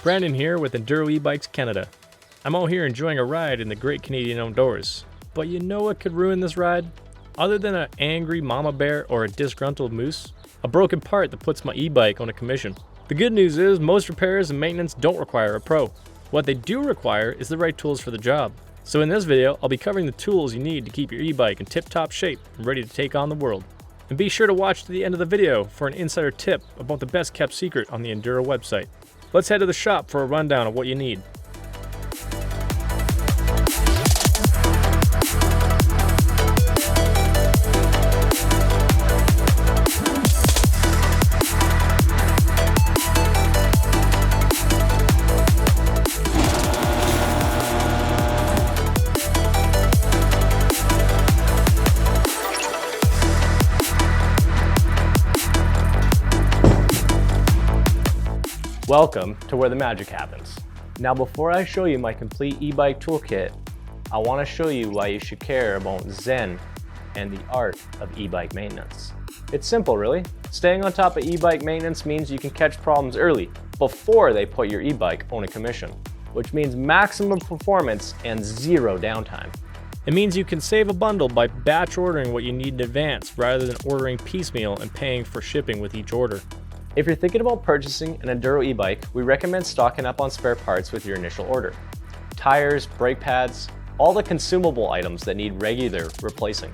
Brandon here with Enduro e-bikes Canada. I'm out here enjoying a ride in the great Canadian outdoors. But you know what could ruin this ride? Other than an angry mama bear or a disgruntled moose? A broken part that puts my e-bike on a commission. The good news is most repairs and maintenance don't require a pro. What they do require is the right tools for the job. So in this video, I'll be covering the tools you need to keep your e-bike in tip-top shape and ready to take on the world. And be sure to watch to the end of the video for an insider tip about the best kept secret on the Enduro website. Let's head to the shop for a rundown of what you need. Welcome to where the magic happens. Now before I show you my complete e-bike toolkit, I want to show you why you should care about Zen and the art of e-bike maintenance. It's simple really. Staying on top of e-bike maintenance means you can catch problems early, before they put your e-bike on a commission, which means maximum performance and zero downtime. It means you can save a bundle by batch ordering what you need in advance rather than ordering piecemeal and paying for shipping with each order. If you're thinking about purchasing an Enduro e-bike, we recommend stocking up on spare parts with your initial order. Tires, brake pads, all the consumable items that need regular replacing.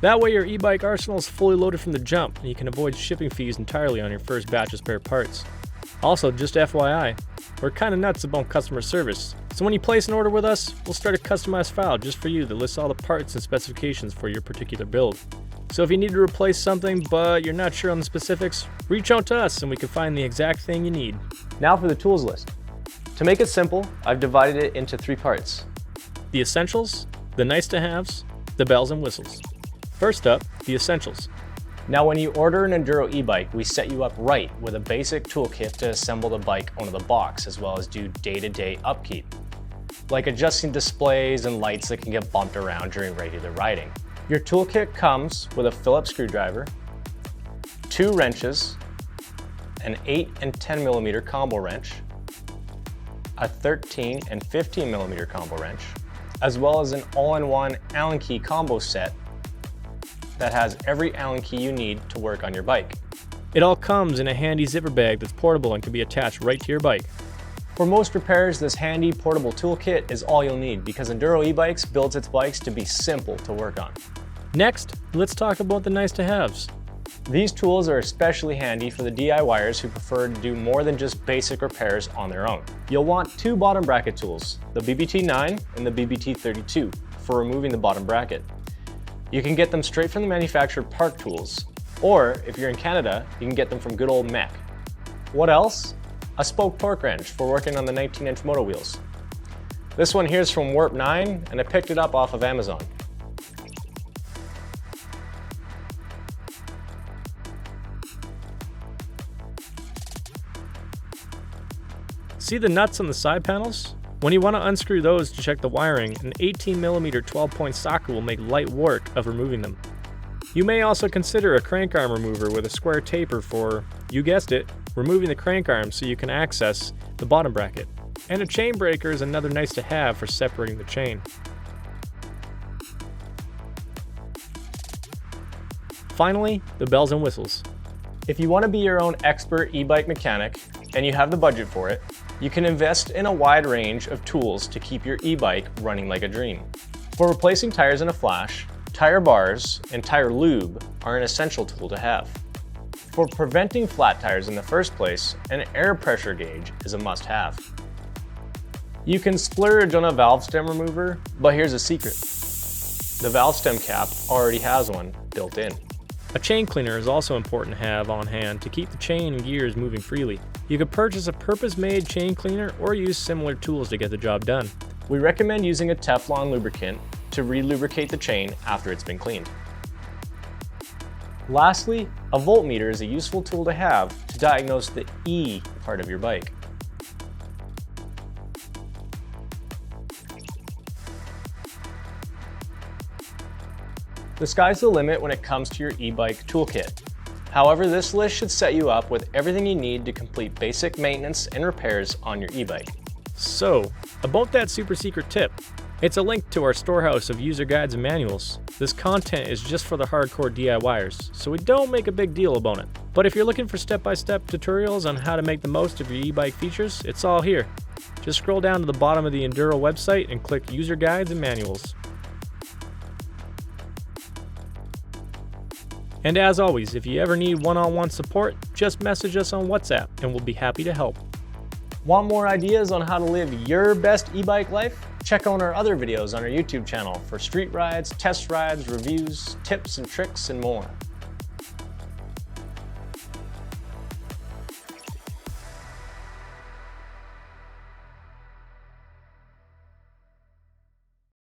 That way your e-bike arsenal is fully loaded from the jump and you can avoid shipping fees entirely on your first batch of spare parts. Also, just FYI, we're kind of nuts about customer service, so when you place an order with us, we'll start a customized file just for you that lists all the parts and specifications for your particular build. So if you need to replace something but you're not sure on the specifics, reach out to us and we can find the exact thing you need. Now for the tools list. To make it simple, I've divided it into 3 parts. The essentials, the nice to haves, the bells and whistles. First up, the essentials. Now when you order an Enduro e-bike, we set you up right with a basic toolkit to assemble the bike onto the box as well as do day-to-day upkeep, like adjusting displays and lights that can get bumped around during regular riding. Your toolkit comes with a Phillips screwdriver, 2 wrenches, an 8 and 10 millimeter combo wrench, a 13 and 15 millimeter combo wrench, as well as an all-in-one Allen key combo set that has every Allen key you need to work on your bike. It all comes in a handy zipper bag that's portable and can be attached right to your bike. For most repairs, this handy portable toolkit is all you'll need because Enduro e-bikes builds its bikes to be simple to work on. Next, let's talk about the nice to haves. These tools are especially handy for the DIYers who prefer to do more than just basic repairs on their own. You'll want 2 bottom bracket tools, the BBT9 and the BBT32, for removing the bottom bracket. You can get them straight from the manufacturer Park Tools, or if you're in Canada, you can get them from good old Mech. What else? A spoke torque wrench for working on the 19-inch moto wheels. This one here is from Warp 9 and I picked it up off of Amazon. See the nuts on the side panels? When you want to unscrew those to check the wiring, an 18mm 12-point socket will make light work of removing them. You may also consider a crank arm remover with a square taper for, you guessed it, removing the crank arm so you can access the bottom bracket. And a chain breaker is another nice to have for separating the chain. Finally, the bells and whistles. If you want to be your own expert e-bike mechanic and you have the budget for it, you can invest in a wide range of tools to keep your e-bike running like a dream. For replacing tires in a flash, tire bars and tire lube are an essential tool to have. For preventing flat tires in the first place, an air pressure gauge is a must-have. You can splurge on a valve stem remover, but here's a secret. The valve stem cap already has one built in. A chain cleaner is also important to have on hand to keep the chain and gears moving freely. You could purchase a purpose-made chain cleaner or use similar tools to get the job done. We recommend using a Teflon lubricant to re-lubricate the chain after it's been cleaned. Lastly, a voltmeter is a useful tool to have to diagnose the E part of your bike. The sky's the limit when it comes to your e-bike toolkit. However, this list should set you up with everything you need to complete basic maintenance and repairs on your e-bike. So, about that super secret tip, it's a link to our storehouse of user guides and manuals. This content is just for the hardcore DIYers, so we don't make a big deal about it. But if you're looking for step-by-step tutorials on how to make the most of your e-bike features, it's all here. Just scroll down to the bottom of the Enduro website and click User Guides and Manuals. And as always, if you ever need one-on-one support, just message us on WhatsApp and we'll be happy to help. Want more ideas on how to live your best e-bike life? Check out our other videos on our YouTube channel for street rides, test rides, reviews, tips and tricks, and more.